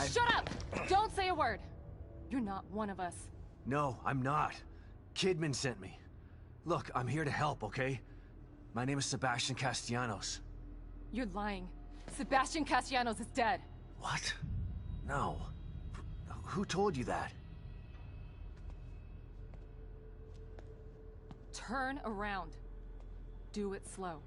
Shut up! Don't say a word! You're not one of us. No, I'm not. Kidman sent me. Look, I'm here to help, okay? My name is Sebastian Castellanos. You're lying. Sebastian Castellanos is dead. What? No. Who told you that? Turn around. Do it slow.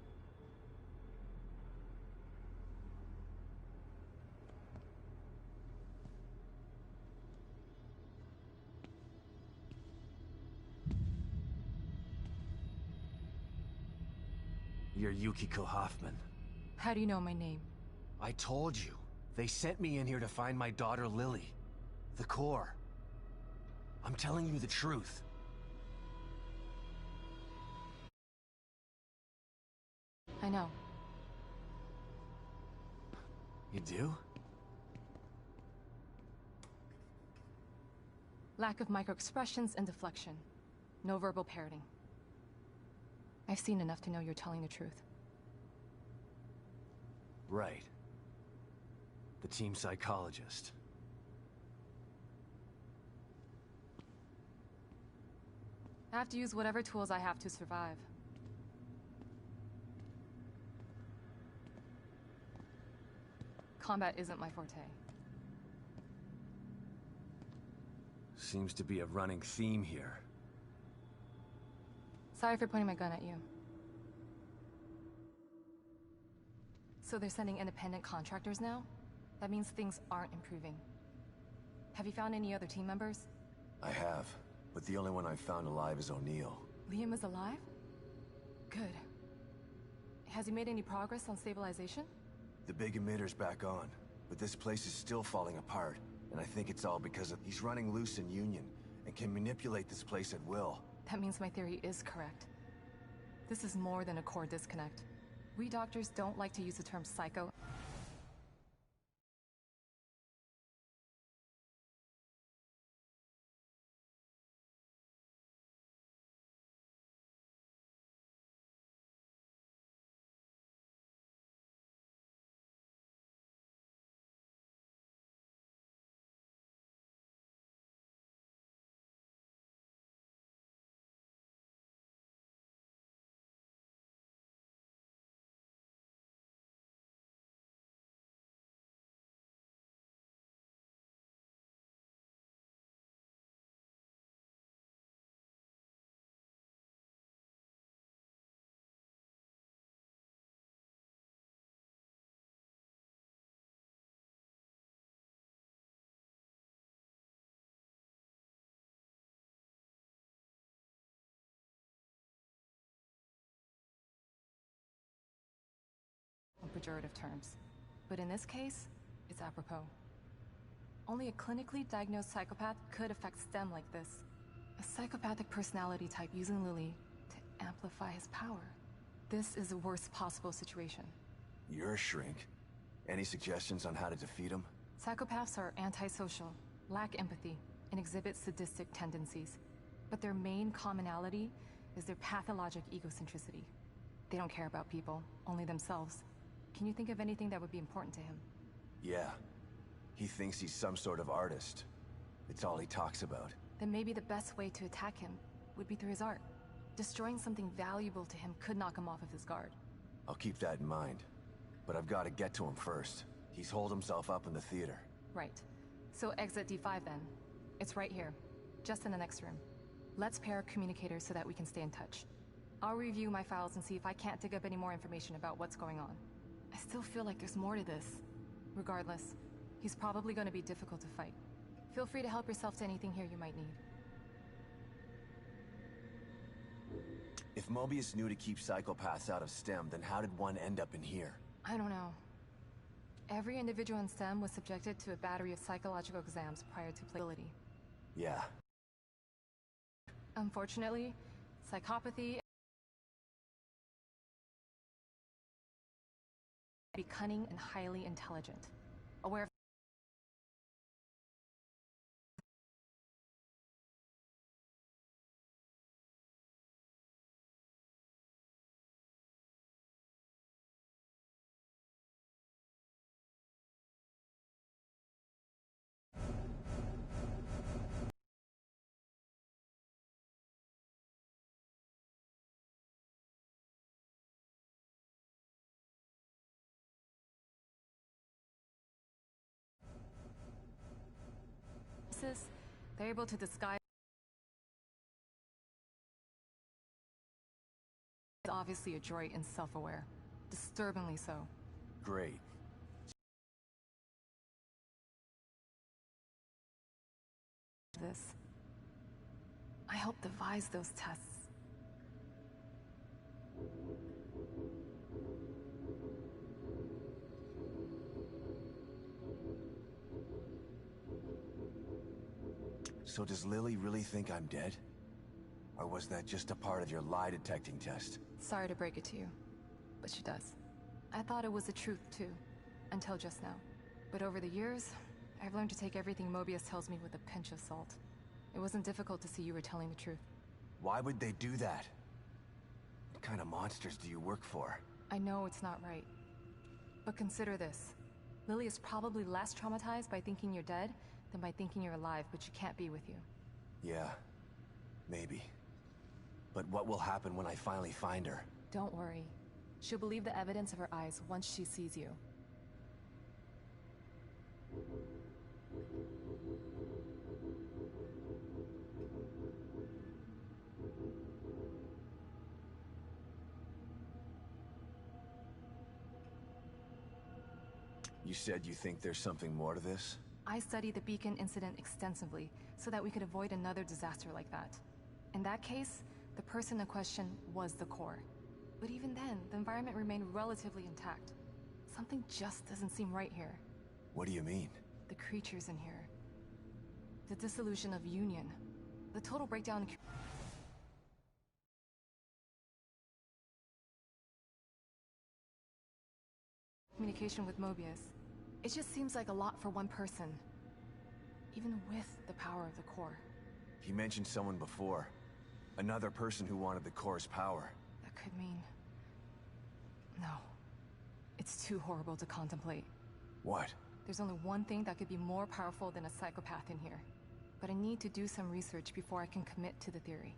You're Yukiko Hoffman. How do you know my name? I told you. They sent me in here to find my daughter Lily. The core. I'm telling you the truth. I know. You do? Lack of microexpressions and deflection. No verbal parroting. I've seen enough to know you're telling the truth. Right. The team psychologist. I have to use whatever tools I have to survive. Combat isn't my forte. Seems to be a running theme here. Sorry for pointing my gun at you. So they're sending independent contractors now? That means things aren't improving. Have you found any other team members? I have, but the only one I've found alive is O'Neill. Liam is alive? Good. Has he made any progress on stabilization? The big emitter's back on, but this place is still falling apart, and I think it's all because of he's running loose in Union, and can manipulate this place at will. That means my theory is correct. This is more than a core disconnect. We doctors don't like to use the term psycho. Pejorative terms. But in this case, it's apropos. Only a clinically diagnosed psychopath could affect STEM like this. A psychopathic personality type using Lily to amplify his power. This is the worst possible situation. You're a shrink. Any suggestions on how to defeat him? Psychopaths are antisocial, lack empathy, and exhibit sadistic tendencies. But their main commonality is their pathologic egocentricity. They don't care about people, only themselves. Can you think of anything that would be important to him? Yeah. He thinks he's some sort of artist. It's all he talks about. Then maybe the best way to attack him would be through his art. Destroying something valuable to him could knock him off of his guard. I'll keep that in mind. But I've got to get to him first. He's holed himself up in the theater. Right. So exit D5 then. It's right here. Just in the next room. Let's pair communicators so that we can stay in touch. I'll review my files and see if I can't dig up any more information about what's going on. I still feel like there's more to this. Regardless, he's probably going to be difficult to fight. Feel free to help yourself to anything here you might need. If Mobius knew to keep psychopaths out of STEM, then how did one end up in here? I don't know. Every individual in STEM was subjected to a battery of psychological exams prior to playability. Yeah. Unfortunately, psychopathy be cunning and highly intelligent, aware of telekinesis, they're able to disguise. It's obviously adroit and self-aware. Disturbingly so. Great. This. I helped devise those tests. So does Lily really think I'm dead? Or was that just a part of your lie detecting test? Sorry to break it to you, but she does. I thought it was the truth too, until just now. But over the years, I've learned to take everything Mobius tells me with a pinch of salt. It wasn't difficult to see you were telling the truth. Why would they do that? What kind of monsters do you work for? I know it's not right. But consider this. Lily is probably less traumatized by thinking you're dead than by thinking you're alive, but she can't be with you. Yeah, maybe. But what will happen when I finally find her? Don't worry. She'll believe the evidence of her eyes once she sees you. You said you think there's something more to this? I studied the beacon incident extensively so that we could avoid another disaster like that. In that case, the person in question was the core. But even then, the environment remained relatively intact. Something just doesn't seem right here. What do you mean? The creatures in here. The dissolution of Union. The total breakdown in communication with Mobius. It just seems like a lot for one person. Even with the power of the core. He mentioned someone before. Another person who wanted the core's power. That could mean... No. It's too horrible to contemplate. What? There's only one thing that could be more powerful than a psychopath in here. But I need to do some research before I can commit to the theory.